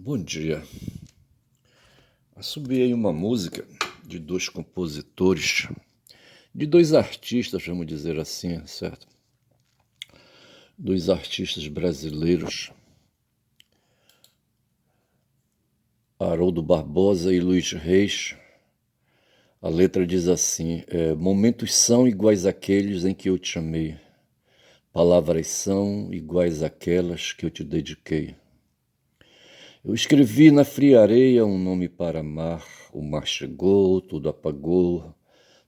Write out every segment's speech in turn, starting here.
Bom dia. Assobiei uma música de dois compositores, de dois artistas, vamos dizer assim, certo? Dois artistas brasileiros, Haroldo Barbosa e Luiz Reis. A letra diz assim: momentos são iguais àqueles em que eu te amei, palavras são iguais àquelas que eu te dediquei. Eu escrevi na fria areia um nome para amar, o mar chegou, tudo apagou,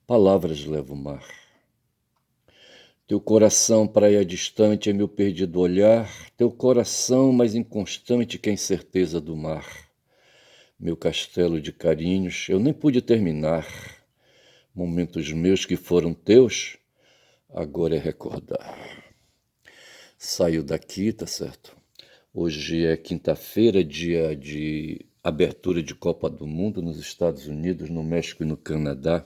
palavras leva o mar. Teu coração, praia distante, é meu perdido olhar, teu coração mais inconstante que a incerteza do mar. Meu castelo de carinhos, eu nem pude terminar. Momentos meus que foram teus, agora é recordar. Saiu daqui, tá certo? Hoje é quinta-feira, dia de abertura de Copa do Mundo nos Estados Unidos, no México e no Canadá.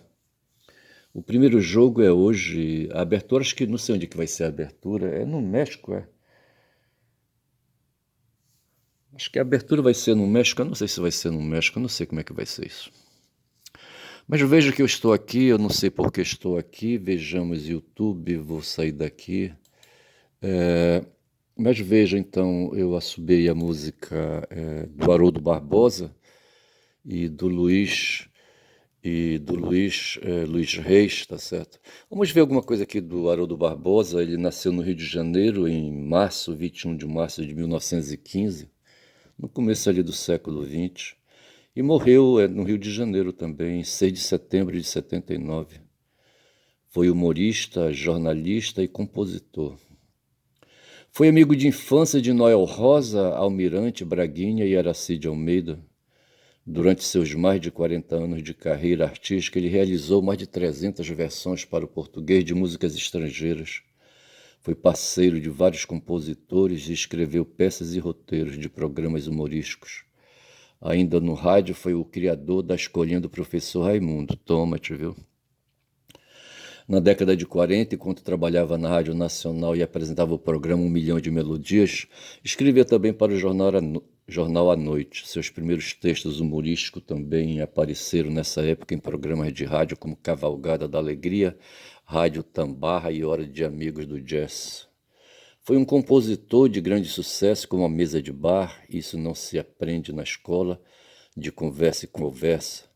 O primeiro jogo é hoje, a abertura, acho que não sei onde que vai ser a abertura, é no México, é? Acho que a abertura vai ser no México, eu não sei se vai ser no México, eu não sei como é que vai ser isso. Mas veja que eu estou aqui, eu não sei por que estou aqui, vejamos YouTube, vou sair daqui. Mas veja então, eu assobiei a música do Haroldo Barbosa e do Luiz Luiz Reis, tá certo? Vamos ver alguma coisa aqui do Haroldo Barbosa. Ele nasceu no Rio de Janeiro em março, 21 de março de 1915, no começo ali do século XX, e morreu no Rio de Janeiro também, em 6 de setembro de 79. Foi humorista, jornalista e compositor. Foi amigo de infância de Noel Rosa, Almirante, Braguinha e Aracide Almeida. Durante seus mais de 40 anos de carreira artística, ele realizou mais de 300 versões para o português de músicas estrangeiras. Foi parceiro de vários compositores e escreveu peças e roteiros de programas humorísticos. Ainda no rádio, foi o criador da Escolinha do Professor Raimundo. Toma-te, viu? Na década de 40, enquanto trabalhava na Rádio Nacional e apresentava o programa 1 Milhão de Melodias, escrevia também para o Jornal à Noite. Seus primeiros textos humorísticos também apareceram nessa época em programas de rádio como Cavalgada da Alegria, Rádio Tambarra e Hora de Amigos do Jazz. Foi um compositor de grande sucesso como A Mesa de Bar, Isso Não Se Aprende na Escola, De Conversa e Conversa.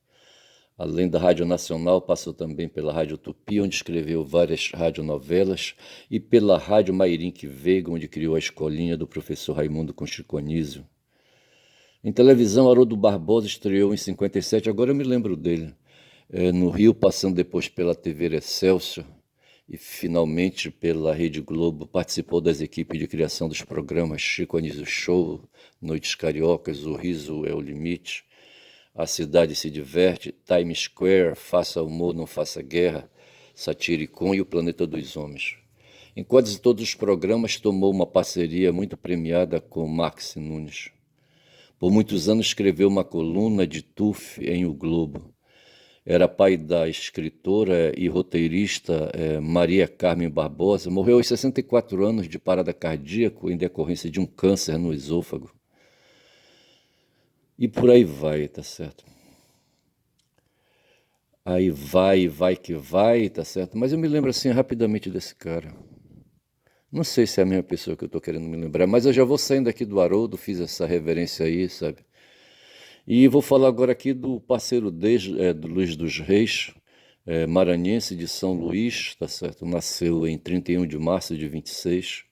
Além da Rádio Nacional, passou também pela Rádio Tupi, onde escreveu várias radionovelas, e pela Rádio Mairink Veiga, onde criou a escolinha do professor Raimundo com Chico Anísio. Em televisão, Haroldo Barbosa estreou em 57, agora eu me lembro dele, no Rio, passando depois pela TV Excelsior e finalmente pela Rede Globo. Participou das equipes de criação dos programas Chico Anísio Show, Noites Cariocas, O Riso é o Limite, A Cidade se Diverte, Times Square, Faça Humor, Não Faça Guerra, Satiricon e O Planeta dos Homens. Em quase todos os programas tomou uma parceria muito premiada com Max Nunes. Por muitos anos escreveu uma coluna de Tuf em O Globo. Era pai da escritora e roteirista Maria Carmen Barbosa. Morreu aos 64 anos de parada cardíaca em decorrência de um câncer no esôfago. E por aí vai, tá certo? Aí vai que vai, tá certo? Mas eu me lembro assim rapidamente desse cara. Não sei se é a mesma pessoa que eu tô querendo me lembrar, mas eu já vou saindo aqui do Haroldo, fiz essa reverência aí, sabe? E vou falar agora aqui do parceiro do Luiz dos Reis, maranhense de São Luís, tá certo? Nasceu em 31 de março de 26,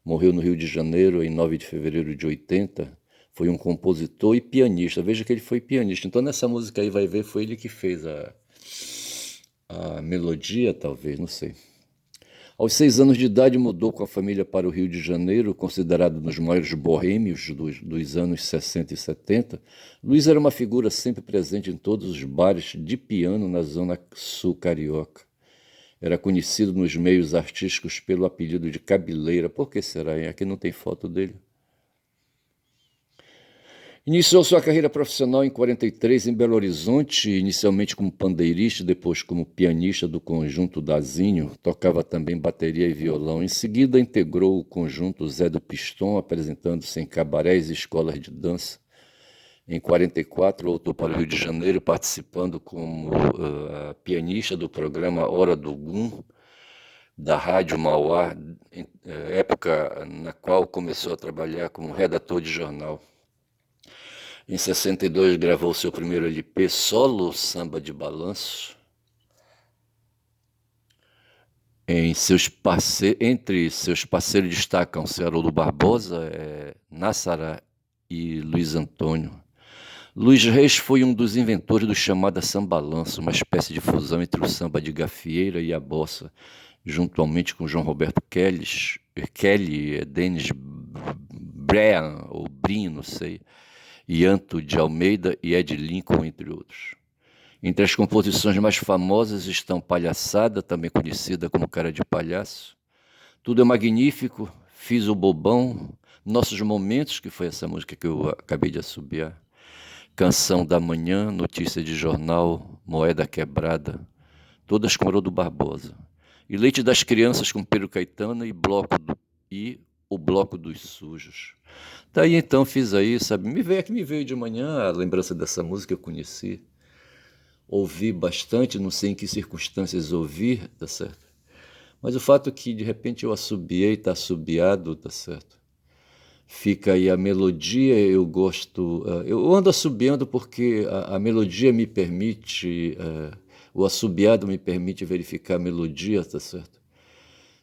morreu no Rio de Janeiro em 9 de fevereiro de 80. Foi um compositor e pianista. Veja que ele foi pianista. Então nessa música aí vai ver, foi ele que fez a melodia, talvez, não sei. Aos 6 anos de idade mudou com a família para o Rio de Janeiro, considerado um dos maiores boêmios dos anos 60 e 70. Luiz era uma figura sempre presente em todos os bares de piano na zona sul carioca. Era conhecido nos meios artísticos pelo apelido de Cabeleira. Por que será, hein? Aqui não tem foto dele. Iniciou sua carreira profissional em 43 em Belo Horizonte, inicialmente como pandeirista, depois como pianista do conjunto Dazinho, tocava também bateria e violão. Em seguida integrou o conjunto Zé do Pistão, apresentando-se em cabarés e escolas de dança. Em 44, voltou para o Rio de Janeiro, participando como pianista do programa Hora do Gum, da Rádio Mauá, época na qual começou a trabalhar como redator de jornal. Em 62 gravou seu primeiro LP, Solo Samba de Balanço. Entre seus parceiros destacam-se Haroldo Barbosa, Nassara e Luiz Antônio. Luiz Reis foi um dos inventores do chamado sambalanço, uma espécie de fusão entre o samba de gafieira e a bossa, juntamente com João Roberto Kelly, Dennis Brian, ou Brin, não sei, Ianto de Almeida e Ed Lincoln, entre outros. Entre as composições mais famosas estão Palhaçada, também conhecida como Cara de Palhaço, Tudo é Magnífico, Fiz o Bobão, Nossos Momentos, que foi essa música que eu acabei de assobiar, Canção da Manhã, Notícia de Jornal, Moeda Quebrada, todas com Haroldo Barbosa. E Leite das Crianças com Pedro Caetano e o Bloco dos Sujos. Daí então fiz aí, sabe, me veio de manhã a lembrança dessa música que eu conheci. Ouvi bastante, não sei em que circunstâncias ouvir, tá certo? Mas o fato é que de repente eu assobiei, tá assobiado, tá certo? Fica aí a melodia, eu gosto. Eu ando assobiando porque a melodia me permite, o assobiado me permite verificar a melodia, tá certo?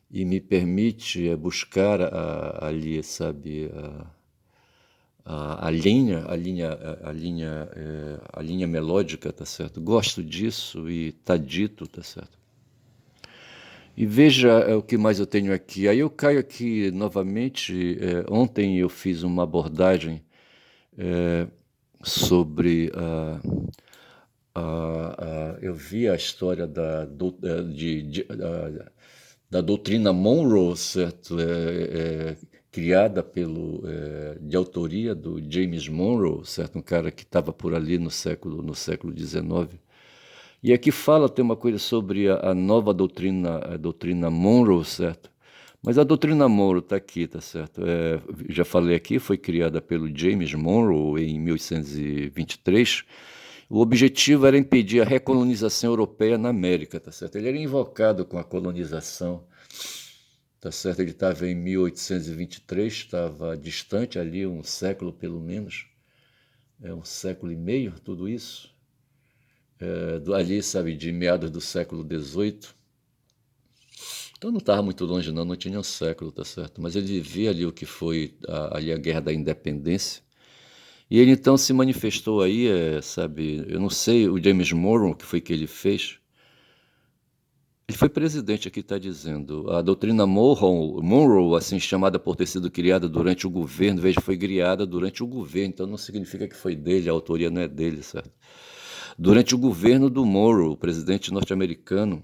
E me permite buscar ali, sabe, a linha melódica, tá certo? Gosto disso e tá dito, tá certo? E veja o que mais eu tenho aqui. Aí eu caio aqui novamente. Ontem eu fiz uma abordagem sobre. Eu vi a história da doutrina Monroe, certo? Criada de autoria do James Monroe, certo? Um cara que estava por ali no século XIX. E aqui tem uma coisa sobre a nova doutrina, a doutrina Monroe, certo? Mas a doutrina Monroe está aqui, tá certo? Já falei aqui, foi criada pelo James Monroe em 1823. O objetivo era impedir a recolonização europeia na América, tá certo? Ele era invocado com a colonização, tá certo? Ele estava em 1823, estava distante ali um século pelo menos, um século e meio, tudo isso. Ali, sabe, de meados do século XVIII. Então não estava muito longe não tinha um século, tá certo? Mas ele vivia ali o que foi ali a Guerra da Independência. E ele então se manifestou aí, sabe, eu não sei, o James Monroe, o que foi que ele fez. Ele foi presidente, aqui está dizendo. A doutrina Monroe, assim chamada por ter sido criada durante o governo, veja, foi criada durante o governo, então não significa que foi dele, a autoria não é dele, certo? Durante o governo do Monroe, o presidente norte-americano,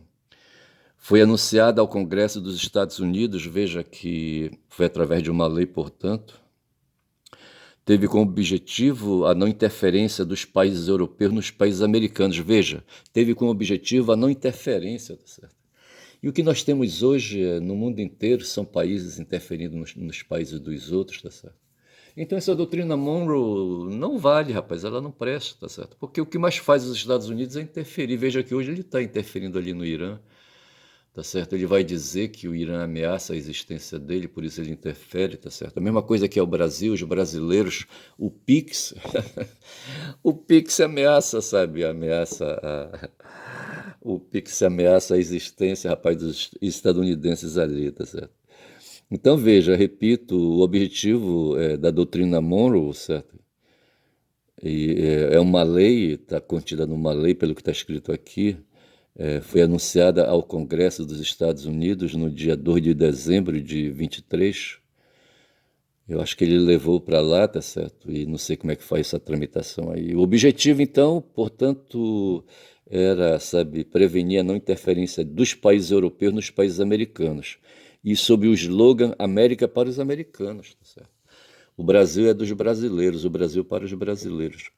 foi anunciada ao Congresso dos Estados Unidos, veja que foi através de uma lei, portanto, teve como objetivo a não interferência dos países europeus nos países americanos. Veja, teve como objetivo a não interferência, tá certo? E o que nós temos hoje no mundo inteiro são países interferindo nos países dos outros, tá certo? Então essa doutrina Monroe não vale, rapaz, ela não presta, tá certo? Porque o que mais faz os Estados Unidos é interferir. Veja que hoje ele está interferindo ali no Irã, tá certo? Ele vai dizer que o Irã ameaça a existência dele, por isso ele interfere, tá certo? A mesma coisa que é o Brasil, os brasileiros, o PIX, o PIX ameaça, sabe? O PIX ameaça a existência, rapaz, dos estadunidenses ali, tá certo? Então veja, repito, o objetivo da doutrina Monroe, certo? E é uma lei, está contida numa lei, pelo que está escrito aqui, foi anunciada ao Congresso dos Estados Unidos no dia 2 de dezembro de 23. Eu acho que ele levou para lá, tá certo? E não sei como é que faz essa tramitação aí. O objetivo, então, portanto, era, sabe, prevenir a não interferência dos países europeus nos países americanos. E sob o slogan América para os americanos, tá certo? O Brasil é dos brasileiros, o Brasil para os brasileiros.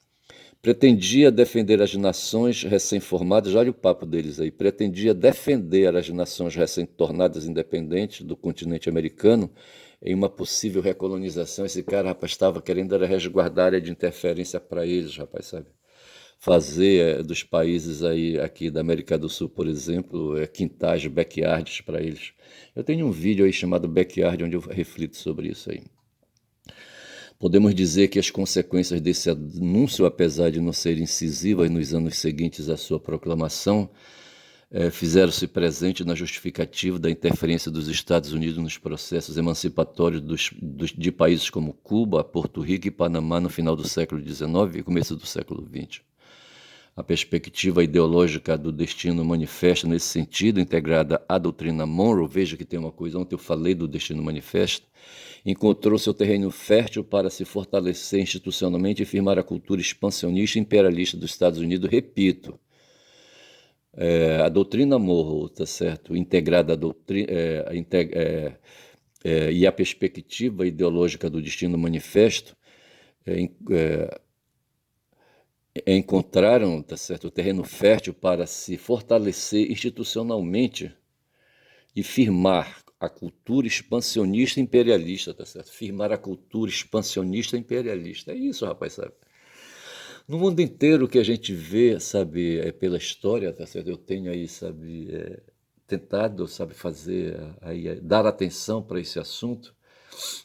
Pretendia defender as nações recém-formadas, olha o papo deles aí, pretendia defender as nações recém-tornadas independentes do continente americano em uma possível recolonização. Esse cara, rapaz, estava querendo era resguardar a área de interferência para eles, rapaz, sabe? Fazer dos países aí, aqui da América do Sul, por exemplo, quintais, backyards para eles. Eu tenho um vídeo aí chamado Backyard, onde eu reflito sobre isso aí. Podemos dizer que as consequências desse anúncio, apesar de não serem incisivas nos anos seguintes à sua proclamação, fizeram-se presente na justificativa da interferência dos Estados Unidos nos processos emancipatórios de países como Cuba, Porto Rico e Panamá no final do século XIX e começo do século XX. A perspectiva ideológica do Destino Manifesto, nesse sentido, integrada à doutrina Monroe, veja que tem uma coisa, ontem eu falei do Destino Manifesto, encontrou seu terreno fértil para se fortalecer institucionalmente e firmar a cultura expansionista e imperialista dos Estados Unidos. Repito, a doutrina Monroe, tá certo? Integrada à doutrina, e a perspectiva ideológica do Destino Manifesto encontraram, tá certo, o terreno fértil para se fortalecer institucionalmente e firmar a cultura expansionista imperialista, tá certo? Firmar a cultura expansionista imperialista. É isso, rapaz, sabe? No mundo inteiro que a gente vê, sabe, pela história, tá certo? Eu tenho aí, sabe, tentado, sabe, fazer, aí, dar atenção para esse assunto.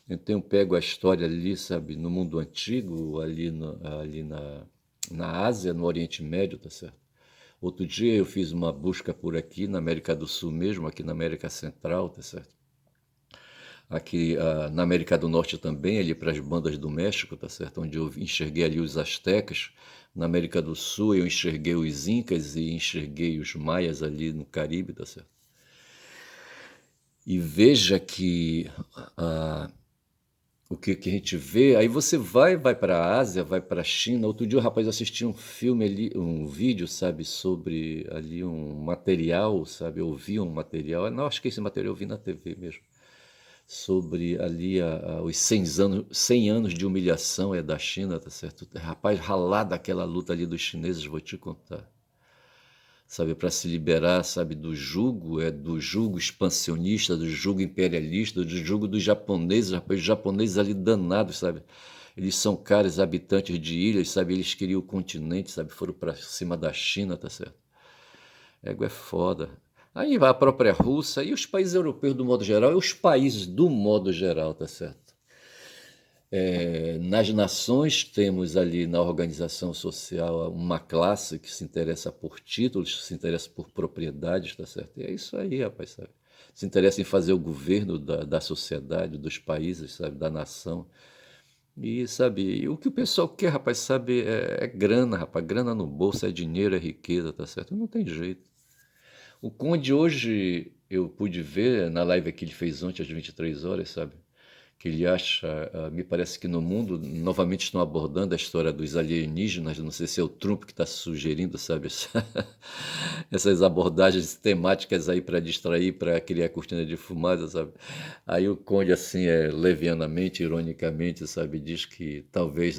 Eu tenho pego a história ali, sabe, no mundo antigo, ali na Ásia, no Oriente Médio, tá certo? Outro dia eu fiz uma busca por aqui, na América do Sul mesmo, aqui na América Central, tá certo? Aqui na América do Norte também, ali para as bandas do México, tá certo? Onde eu enxerguei ali os astecas. Na América do Sul eu enxerguei os incas e enxerguei os maias ali no Caribe, tá certo? E veja que o que a gente vê, aí você vai para a Ásia, vai para a China. Outro dia o rapaz assistiu um filme ali, um vídeo, sabe, sobre ali um material, sabe, eu vi um material, não, acho que esse material eu vi na TV mesmo, sobre ali os 100 anos de humilhação da China, tá certo? Rapaz, ralar daquela luta ali dos chineses, vou te contar. Sabe, para se liberar, sabe, do jugo expansionista, do jugo imperialista, do jugo dos japoneses, rapaz, os japoneses ali danados, sabe? Eles são caras habitantes de ilhas, sabe? Eles queriam o continente, sabe? Foram para cima da China, tá certo? Égua é foda. Aí vai a própria Rússia e os países europeus do modo geral, e os países do modo geral, tá certo? Nas nações, temos ali na organização social uma classe que se interessa por títulos, se interessa por propriedades, tá certo? E é isso aí, rapaz, sabe? Se interessa em fazer o governo da sociedade, dos países, sabe? Da nação. E, sabe, o que o pessoal quer, rapaz, sabe, é grana, rapaz. Grana no bolso, é dinheiro, é riqueza, tá certo? Não tem jeito. O Conde hoje, eu pude ver na live que ele fez ontem às 23 horas, sabe? Que ele acha, me parece que no mundo novamente estão abordando a história dos alienígenas, não sei se é o Trump que está sugerindo, sabe, essas abordagens temáticas aí para distrair, para criar cortina de fumaça, sabe. Aí o Conde, assim, levianamente, ironicamente, sabe, diz que talvez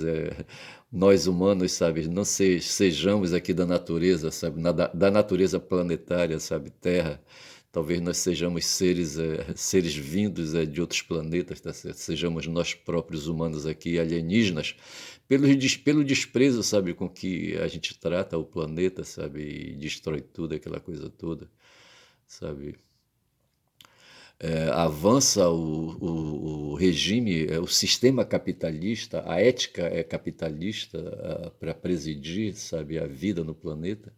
nós humanos, sabe, não sejamos aqui da natureza, sabe, da natureza planetária, sabe, Terra. Talvez nós sejamos seres vindos de outros planetas, tá certo? Sejamos nós próprios humanos aqui, alienígenas, pelo desprezo, sabe, com que a gente trata o planeta, sabe, e destrói tudo, aquela coisa toda, sabe. Avança o regime, o sistema capitalista, a ética é capitalista para presidir, sabe, a vida no planeta.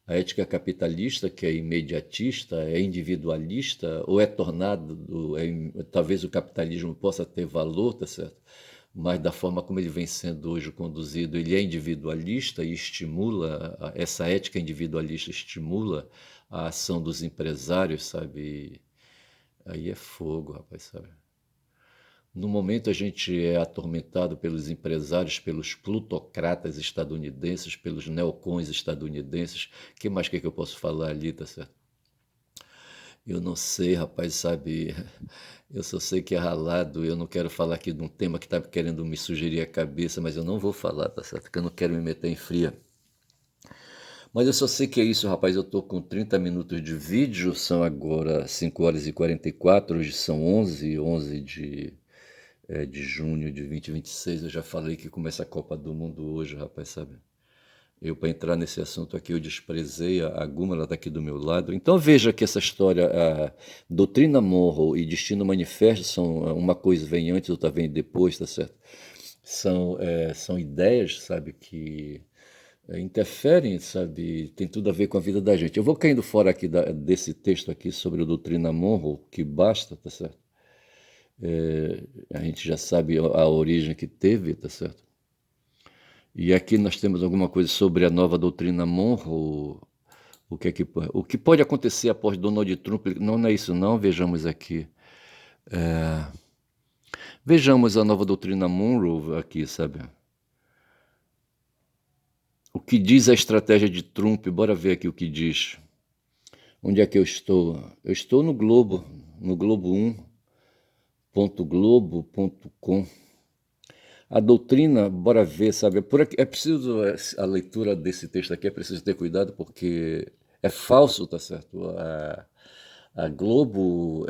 A ética capitalista, que é imediatista, é individualista, ou é tornado, talvez o capitalismo possa ter valor, tá certo? Mas da forma como ele vem sendo hoje conduzido, ele é individualista e estimula, essa ética individualista estimula a ação dos empresários, sabe? Aí é fogo, rapaz, sabe? No momento a gente é atormentado pelos empresários, pelos plutocratas estadunidenses, pelos neocons estadunidenses. Que mais que eu posso falar ali, tá certo? Eu não sei, rapaz, sabe? Eu só sei que é ralado. Eu não quero falar aqui de um tema que está querendo me sugerir a cabeça, mas eu não vou falar, tá certo? Porque eu não quero me meter em fria. Mas eu só sei que é isso, rapaz. Eu tô com 30 minutos de vídeo, são agora 5 horas e 44, hoje são 11 de junho de 2026. Eu já falei que começa a Copa do Mundo hoje, rapaz, sabe? Eu, para entrar nesse assunto aqui, eu desprezei a Guma, ela está aqui do meu lado. Então veja que essa história, a doutrina Monroe e Destino Manifesto são uma coisa vem antes, outra vem depois, tá certo? São ideias, sabe, que interferem, sabe, tem tudo a ver com a vida da gente. Eu vou caindo fora aqui desse texto aqui sobre a doutrina Monroe, que basta, tá certo? A gente já sabe a origem que teve, tá certo? E aqui nós temos alguma coisa sobre a nova doutrina Monroe, o que pode acontecer após Donald Trump. Não é isso não, vejamos aqui. Vejamos a nova doutrina Monroe aqui, sabe? O que diz a estratégia de Trump? Bora ver aqui o que diz. Onde é que eu estou? Eu estou no Globo, no globo1.globo.com. A doutrina, bora ver, sabe? Por aqui, é preciso, a leitura desse texto aqui é preciso ter cuidado porque é falso, tá certo? A Globo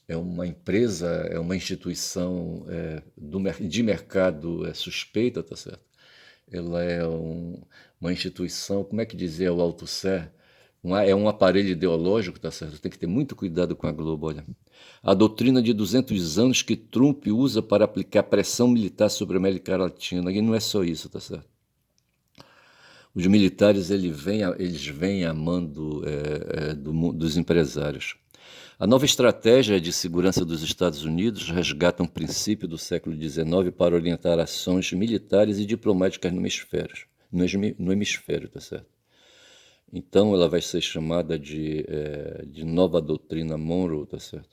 é uma empresa, é uma instituição de mercado suspeita, tá certo? Ela é uma instituição, como é que dizer, o Althusser? É um aparelho ideológico, tá certo? Tem que ter muito cuidado com a Globo, olha. A doutrina de 200 anos que Trump usa para aplicar pressão militar sobre a América Latina. E não é só isso, tá certo? Os militares eles vêm a mando dos empresários. A nova estratégia de segurança dos Estados Unidos resgata um princípio do século XIX para orientar ações militares e diplomáticas no hemisfério, tá certo? Então ela vai ser chamada de nova doutrina Monroe, tá certo?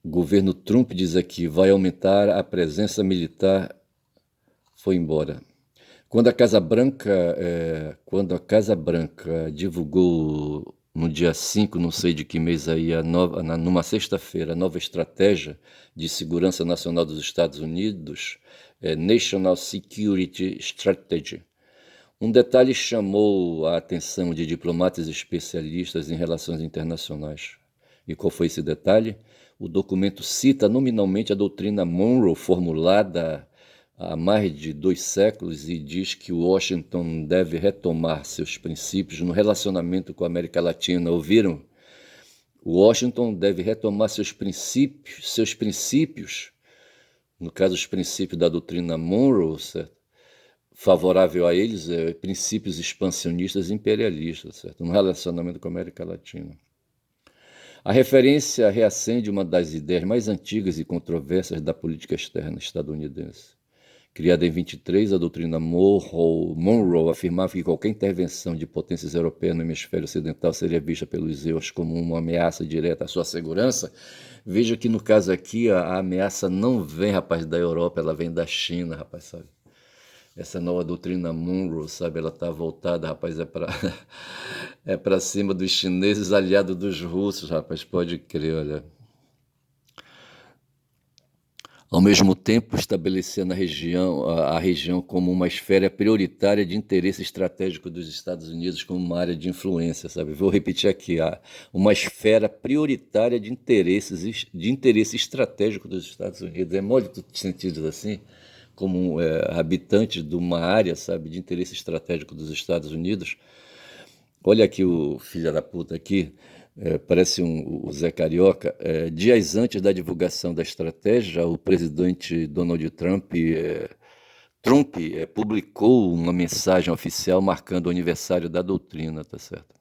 O governo Trump diz aqui, vai aumentar a presença militar, foi embora. Quando a Casa Branca divulgou no dia 5, não sei de que mês aí, numa sexta-feira, a nova estratégia de segurança nacional dos Estados Unidos, National Security Strategy. Um detalhe chamou a atenção de diplomatas e especialistas em relações internacionais. E qual foi esse detalhe? O documento cita nominalmente a doutrina Monroe, formulada há mais de 2 séculos, e diz que Washington deve retomar seus princípios no relacionamento com a América Latina. Ouviram? Washington deve retomar seus princípios, no caso os princípios da doutrina Monroe, certo? Favorável a eles, princípios expansionistas e imperialistas, certo? No relacionamento com a América Latina. A referência reacende uma das ideias mais antigas e controversas da política externa estadunidense. Criada em 23, a doutrina Monroe afirmava que qualquer intervenção de potências europeias no hemisfério ocidental seria vista pelos EUs como uma ameaça direta à sua segurança. Veja que no caso aqui a ameaça não vem, rapaz, da Europa, ela vem da China, rapaz, sabe? Essa nova doutrina Monroe, sabe, ela está voltada, rapaz, é para cima dos chineses, aliados dos russos, rapaz, pode crer, olha. Ao mesmo tempo, estabelecendo a região como uma esfera prioritária de interesse estratégico dos Estados Unidos como uma área de influência, sabe? Vou repetir aqui, uma esfera prioritária de interesse estratégico dos Estados Unidos. É mole sentidos assim, como habitante de uma área, sabe, de interesse estratégico dos Estados Unidos. Olha aqui o filho da puta aqui, parece o Zé Carioca. Dias antes da divulgação da estratégia, o presidente Donald Trump, publicou uma mensagem oficial marcando o aniversário da doutrina, tá certo?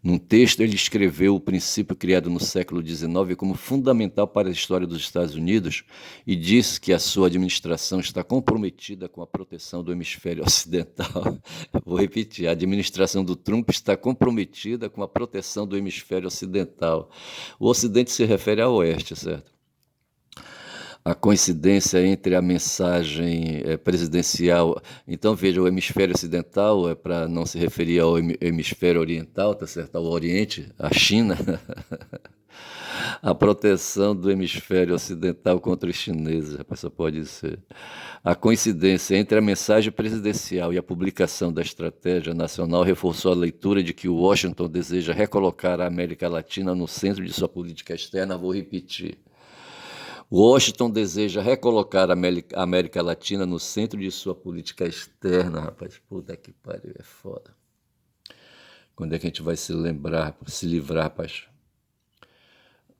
Num texto, ele escreveu o princípio criado no século XIX como fundamental para a história dos Estados Unidos e disse que a sua administração está comprometida com a proteção do hemisfério ocidental. Vou repetir, a administração do Trump está comprometida com a proteção do hemisfério ocidental. O Ocidente se refere ao Oeste, certo? A coincidência entre a mensagem presidencial. Então, veja, o hemisfério ocidental é para não se referir ao hemisfério oriental, tá certo? Ao Oriente, à China. A proteção do hemisfério ocidental contra os chineses, rapaz, só pode ser. A coincidência entre a mensagem presidencial e a publicação da estratégia nacional reforçou a leitura de que Washington deseja recolocar a América Latina no centro de sua política externa. Vou repetir. Washington deseja recolocar a América Latina no centro de sua política externa, rapaz. Puta que pariu, é foda. Quando é que a gente vai se lembrar, se livrar, rapaz?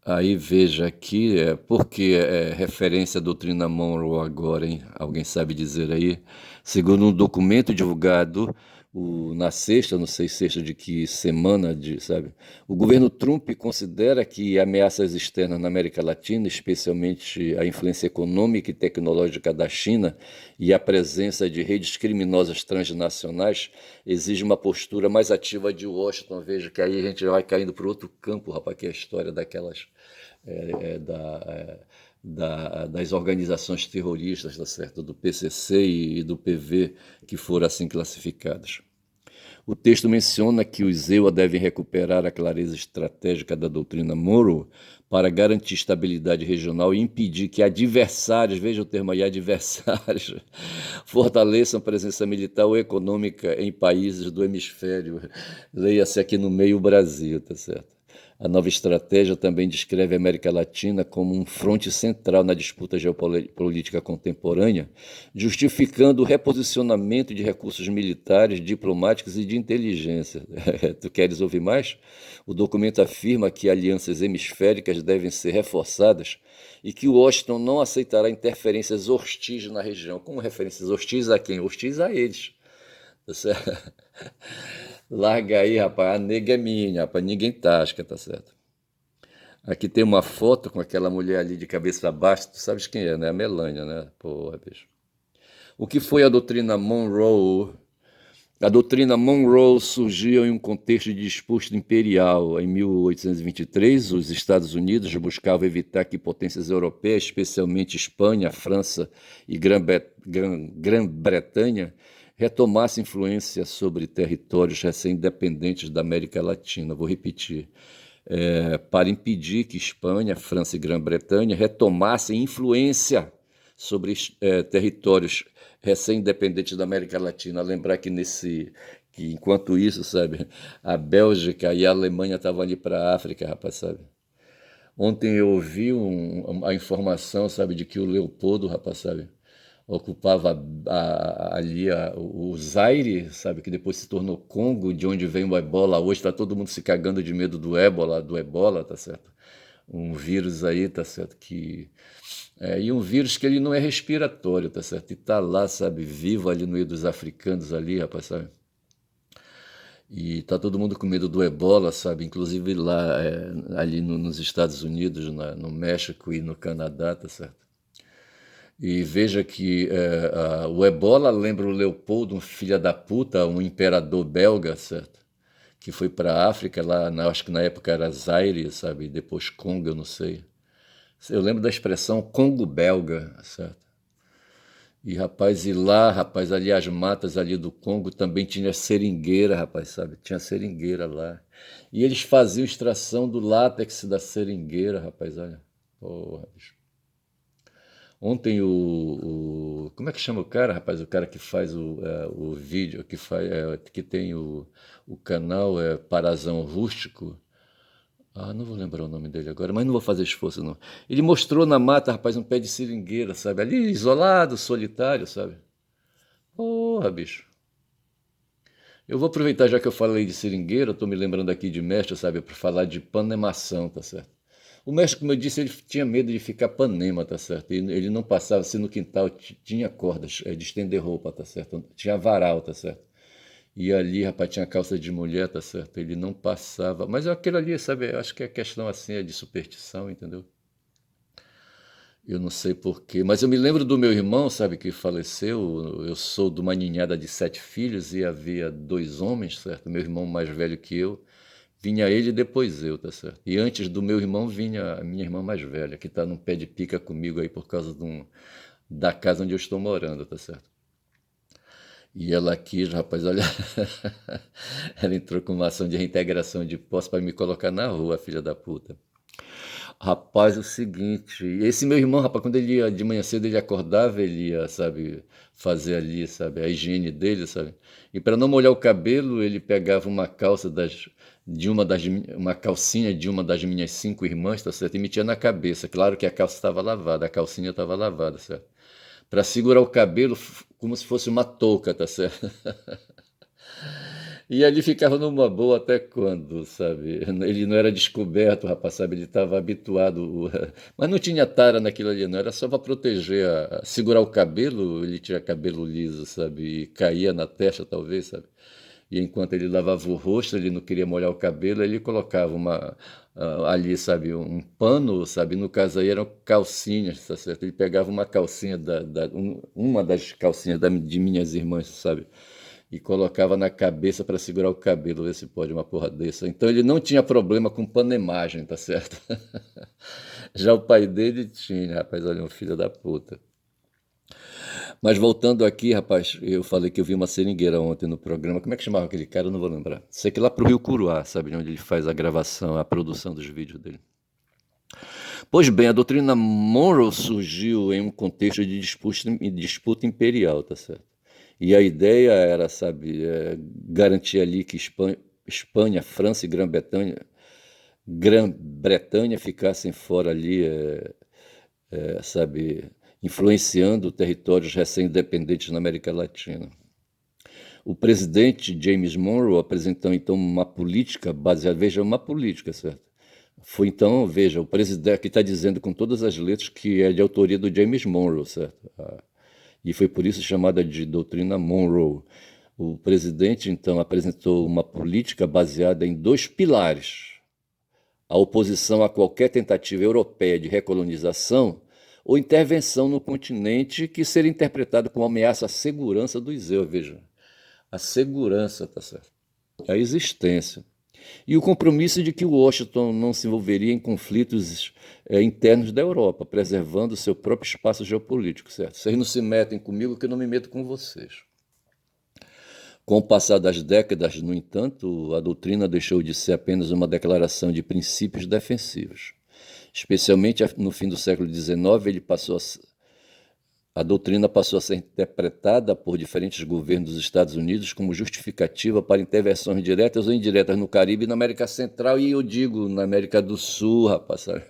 Aí veja aqui, por que referência à doutrina Monroe agora, hein? Alguém sabe dizer aí? Segundo um documento divulgado na sexta, não sei sexta de que semana, sabe? O governo Trump considera que ameaças externas na América Latina, especialmente a influência econômica e tecnológica da China e a presença de redes criminosas transnacionais, exige uma postura mais ativa de Washington. Veja que aí a gente vai caindo para outro campo, rapaz, que é a história daquelas das organizações terroristas, tá certo? Do PCC e do PV, que foram assim classificadas. O texto menciona que os EUA devem recuperar a clareza estratégica da doutrina Monroe para garantir estabilidade regional e impedir que adversários, veja o termo aí, adversários, fortaleçam presença militar ou econômica em países do hemisfério. Leia-se aqui no meio o Brasil, tá certo? A nova estratégia também descreve a América Latina como um fronte central na disputa geopolítica contemporânea, justificando o reposicionamento de recursos militares, diplomáticos e de inteligência. Tu queres ouvir mais? O documento afirma que alianças hemisféricas devem ser reforçadas e que Washington não aceitará interferências hostis na região. Como referências hostis a quem? Hostis a eles. Tá certo? Larga aí, rapaz, a nega é minha, rapaz, ninguém tasca, tá certo? Aqui tem uma foto com aquela mulher ali de cabeça baixa, tu sabes quem é, né? A Melania, né? Porra, bicho. O que foi a doutrina Monroe? A doutrina Monroe surgiu em um contexto de disputa imperial. Em 1823, os Estados Unidos buscavam evitar que potências europeias, especialmente Espanha, França e Grã-Bretanha, retomassem influência sobre territórios recém-independentes da América Latina. Vou repetir. Para impedir que Espanha, França e Grã-Bretanha retomassem influência sobre territórios recém-independentes da América Latina. Lembrar que enquanto isso, sabe, a Bélgica e a Alemanha estavam ali para a África, rapaz, sabe? Ontem eu ouvi a informação, sabe, de que o Leopoldo, rapaz, sabe, ocupava ali o Zaire, sabe, que depois se tornou Congo, de onde vem o Ebola. Hoje está todo mundo se cagando de medo do Ebola, tá certo? Um vírus aí, tá certo, e um vírus que ele não é respiratório, tá certo? E tá lá, sabe, vivo ali no meio dos africanos ali, rapaz, sabe? E tá todo mundo com medo do Ebola, sabe? Inclusive lá, ali nos Estados Unidos, no México e no Canadá, tá certo? E veja que o Ebola lembra o Leopoldo, um filho da puta, um imperador belga, certo? Que foi para a África, lá, acho que na época era Zaire, sabe? Depois Congo, eu não sei. Eu lembro da expressão Congo belga, certo? E, rapaz, e lá, rapaz, ali as matas ali do Congo também tinha seringueira, rapaz, sabe? Tinha seringueira lá. E eles faziam extração do látex da seringueira, rapaz, olha. Porra, bicho. Ontem como é que chama o cara, rapaz? O cara que faz o vídeo, que tem o canal Parazão Rústico. Ah, não vou lembrar o nome dele agora, mas não vou fazer esforço, não. Ele mostrou na mata, rapaz, um pé de seringueira, sabe? Ali, isolado, solitário, sabe? Porra, bicho. Eu vou aproveitar, já que eu falei de seringueira, eu tô me lembrando aqui de mestre, sabe? Para falar de panemação, tá certo? O mestre, como eu disse, ele tinha medo de ficar panema, tá certo? Ele não passava, se no quintal tinha cordas de estender roupa, tá certo? Tinha varal, tá certo? E ali, rapaz, tinha calça de mulher, tá certo? Ele não passava. Mas aquilo ali, sabe, eu acho que é questão assim, é de superstição, entendeu? Eu não sei porquê. Mas eu me lembro do meu irmão, sabe, que faleceu. Eu sou de uma ninhada de 7 filhos e havia 2 homens, certo? Meu irmão mais velho que eu. Vinha ele e depois eu, tá certo? E antes do meu irmão vinha a minha irmã mais velha, que tá num pé de pica comigo aí por causa da casa onde eu estou morando, tá certo? E ela quis, rapaz, olha, ela entrou com uma ação de reintegração de posse para me colocar na rua, filha da puta. Rapaz, é o seguinte, esse meu irmão, rapaz, quando ele ia de manhã cedo, ele acordava, ele ia, sabe, fazer ali, sabe, a higiene dele, sabe? E para não molhar o cabelo, ele pegava uma calça uma calcinha de uma das minhas cinco irmãs, tá certo? E metia na cabeça. Claro que a calça estava lavada, a calcinha estava lavada, certo? Para segurar o cabelo como se fosse uma touca, tá certo? E ali ficava numa boa até quando, sabe? Ele não era descoberto, rapaz, sabe? Ele estava habituado. Mas não tinha tara naquilo ali, não. Era só para proteger, segurar o cabelo. Ele tinha cabelo liso, sabe? E caía na testa, talvez, sabe? E enquanto ele lavava o rosto, ele não queria molhar o cabelo, ele colocava ali, sabe, um pano, sabe? No caso aí eram calcinhas, tá certo? Ele pegava uma calcinha, uma das calcinhas de minhas irmãs, sabe? E colocava na cabeça para segurar o cabelo, ver se pode uma porra dessa. Então ele não tinha problema com panemagem, tá certo? Já o pai dele tinha, rapaz, olha, um filho da puta. Mas voltando aqui, rapaz, eu falei que eu vi uma seringueira ontem no programa. Como é que chamava aquele cara? Eu não vou lembrar. Sei que lá pro Rio Curuá, sabe, onde ele faz a gravação, a produção dos vídeos dele. Pois bem, a doutrina Monroe surgiu em um contexto de disputa imperial, tá certo? E a ideia era, sabe, garantir ali que Espanha, França e Grã-Bretanha ficassem fora ali, sabe, influenciando territórios recém-independentes na América Latina. O presidente James Monroe apresentou então uma política baseada, veja, uma política, certo? Foi então, veja, o presidente que está dizendo com todas as letras que é de autoria do James Monroe, certo? E foi por isso chamada de doutrina Monroe. O presidente então apresentou uma política baseada em dois pilares: a oposição a qualquer tentativa europeia de recolonização ou intervenção no continente que seria interpretada como ameaça à segurança dos eu, veja. A segurança, tá certo? A existência. E o compromisso de que Washington não se envolveria em conflitos internos da Europa, preservando o seu próprio espaço geopolítico, certo? Vocês não se metem comigo que eu não me meto com vocês. Com o passar das décadas, no entanto, a doutrina deixou de ser apenas uma declaração de princípios defensivos. Especialmente no fim do século XIX, a doutrina passou a ser interpretada por diferentes governos dos Estados Unidos como justificativa para intervenções diretas ou indiretas no Caribe e na América Central, e eu digo na América do Sul, rapaz, sabe?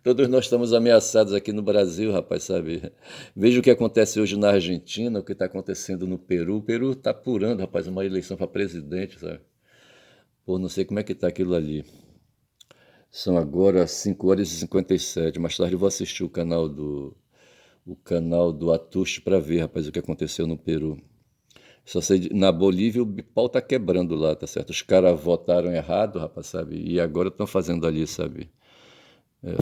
Todos nós estamos ameaçados aqui no Brasil, rapaz, sabe? Veja o que acontece hoje na Argentina, o que está acontecendo no Peru. O Peru está apurando, rapaz, uma eleição para presidente, sabe? Pô, não sei como é que está aquilo ali. São agora 5h57. Mais tarde eu vou assistir o canal do Atush para ver, rapaz, o que aconteceu no Peru. Só sei, na Bolívia o pau tá quebrando lá, tá certo? Os caras votaram errado, rapaz, sabe? E agora estão fazendo ali, sabe?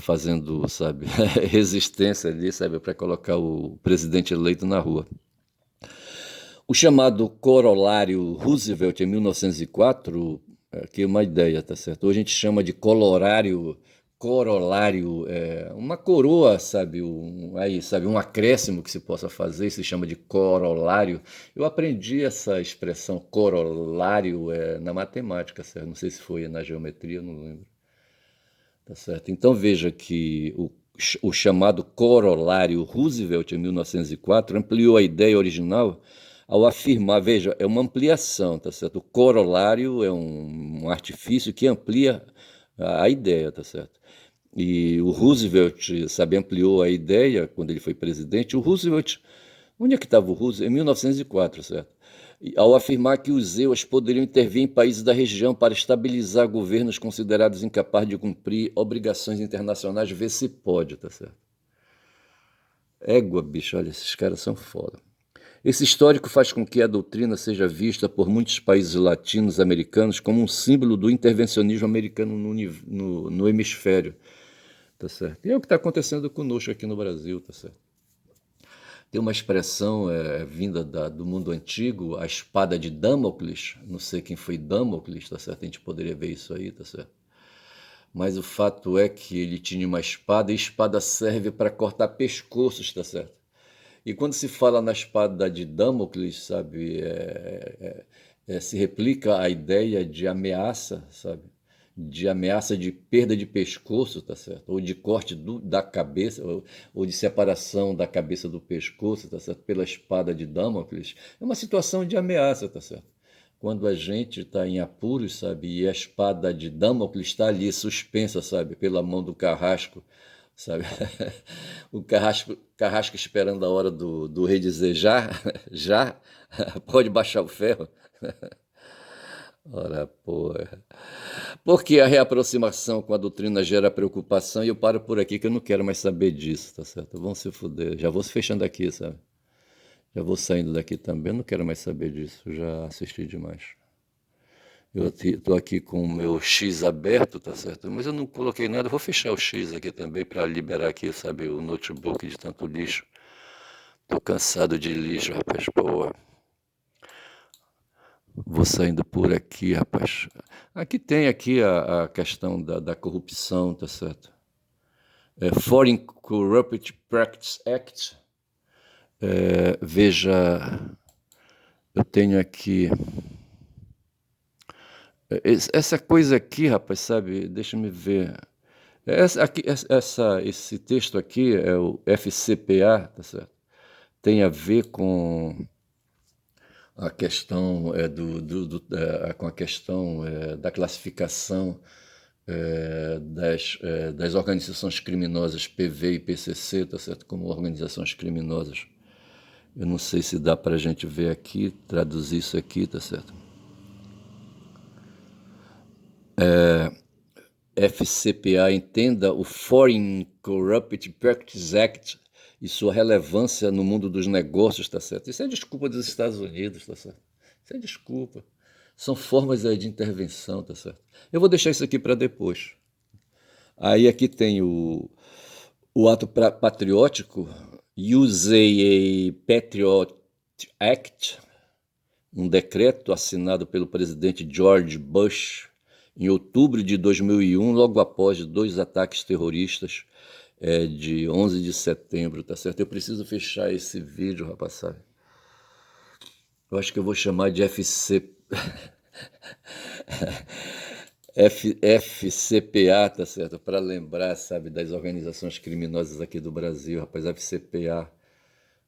Fazendo, sabe, resistência ali, sabe, para colocar o presidente eleito na rua. O chamado corolário Roosevelt em 1904, aqui é uma ideia, tá certo? Hoje a gente chama de corolário, uma coroa, sabe, aí, sabe, um acréscimo que se possa fazer, se chama de corolário. Eu aprendi essa expressão corolário na matemática, certo? Não sei se foi na geometria, não lembro. Tá certo? Então veja que o chamado corolário Roosevelt, em 1904, ampliou a ideia original ao afirmar, veja, é uma ampliação, tá certo? O corolário é um artifício que amplia a ideia, tá certo? E o Roosevelt, sabe, ampliou a ideia quando ele foi presidente. O Roosevelt, onde é que estava o Roosevelt? Em 1904, certo? Ao afirmar que os EUAs poderiam intervir em países da região para estabilizar governos considerados incapazes de cumprir obrigações internacionais, vê se pode, tá certo? Égua, bicho, olha, esses caras são foda. Esse histórico faz com que a doutrina seja vista por muitos países latinos americanos como um símbolo do intervencionismo americano no hemisfério, tá certo? E é o que está acontecendo conosco aqui no Brasil, tá certo? Tem uma expressão vinda do mundo antigo, a espada de Damocles. Não sei quem foi Damocles, tá certo? A gente poderia ver isso aí, tá certo? Mas o fato é que ele tinha uma espada e a espada serve para cortar pescoços, tá certo? E quando se fala na espada de Damocles, sabe, se replica a ideia de ameaça, sabe? de ameaça de perda de pescoço, tá certo? Ou de corte da cabeça, ou de separação da cabeça do pescoço, tá certo? Pela espada de Damocles. É uma situação de ameaça, tá certo? Quando a gente está em apuros, sabe, e a espada de Damocles está ali suspensa, sabe, pela mão do carrasco, sabe? O carrasco esperando a hora do rei dizer já, já, pode baixar o ferro. Ora, porra. Porque a reaproximação com a doutrina gera preocupação e eu paro por aqui que eu não quero mais saber disso, tá certo? Vão se fuder. Já vou se fechando aqui, sabe? Já vou saindo daqui também, eu não quero mais saber disso. Já assisti demais. Eu estou aqui com o meu X aberto, tá certo? Mas eu não coloquei nada. Eu vou fechar o X aqui também para liberar aqui, sabe, o notebook de tanto lixo. Tô cansado de lixo, rapaz. Pô, vou saindo por aqui, rapaz. Aqui tem aqui a questão da corrupção, tá certo? Foreign Corrupt Practice Act. Veja, eu tenho aqui essa coisa aqui, rapaz, sabe? Deixa me ver. Esse texto aqui é o FCPA, tá certo? Tem a ver com a questão com a questão da classificação das organizações criminosas PV e PCC, tá certo? Como organizações criminosas. Eu não sei se dá para a gente ver aqui, traduzir isso aqui, tá certo? FCPA entenda o Foreign Corrupt Practices Act e sua relevância no mundo dos negócios, tá certo? Isso é desculpa dos Estados Unidos, tá certo? Isso é desculpa. São formas aí de intervenção, tá certo? Eu vou deixar isso aqui para depois. Aí aqui tem o ato patriótico, Use a Patriot Act, um decreto assinado pelo presidente George Bush em outubro de 2001, logo após 2 ataques terroristas de 11 de setembro, tá certo? Eu preciso fechar esse vídeo, rapaziada. Eu acho que eu vou chamar de FCPA, tá certo? Para lembrar, sabe, das organizações criminosas aqui do Brasil, rapaz, FCPA,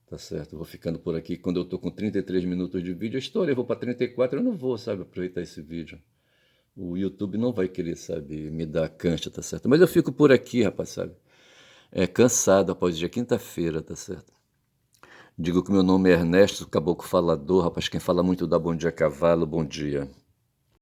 tá certo? Eu vou ficando por aqui. Quando eu tô com 33 minutos de vídeo, eu estourei, eu vou para 34, eu não vou, sabe, aproveitar esse vídeo. O YouTube não vai querer, sabe, me dar cancha, tá certo? Mas eu fico por aqui, rapaz, sabe? Cansado após o dia quinta-feira, tá certo? Digo que meu nome é Ernesto, caboclo falador, rapaz, quem fala muito dá bom dia a cavalo, bom dia.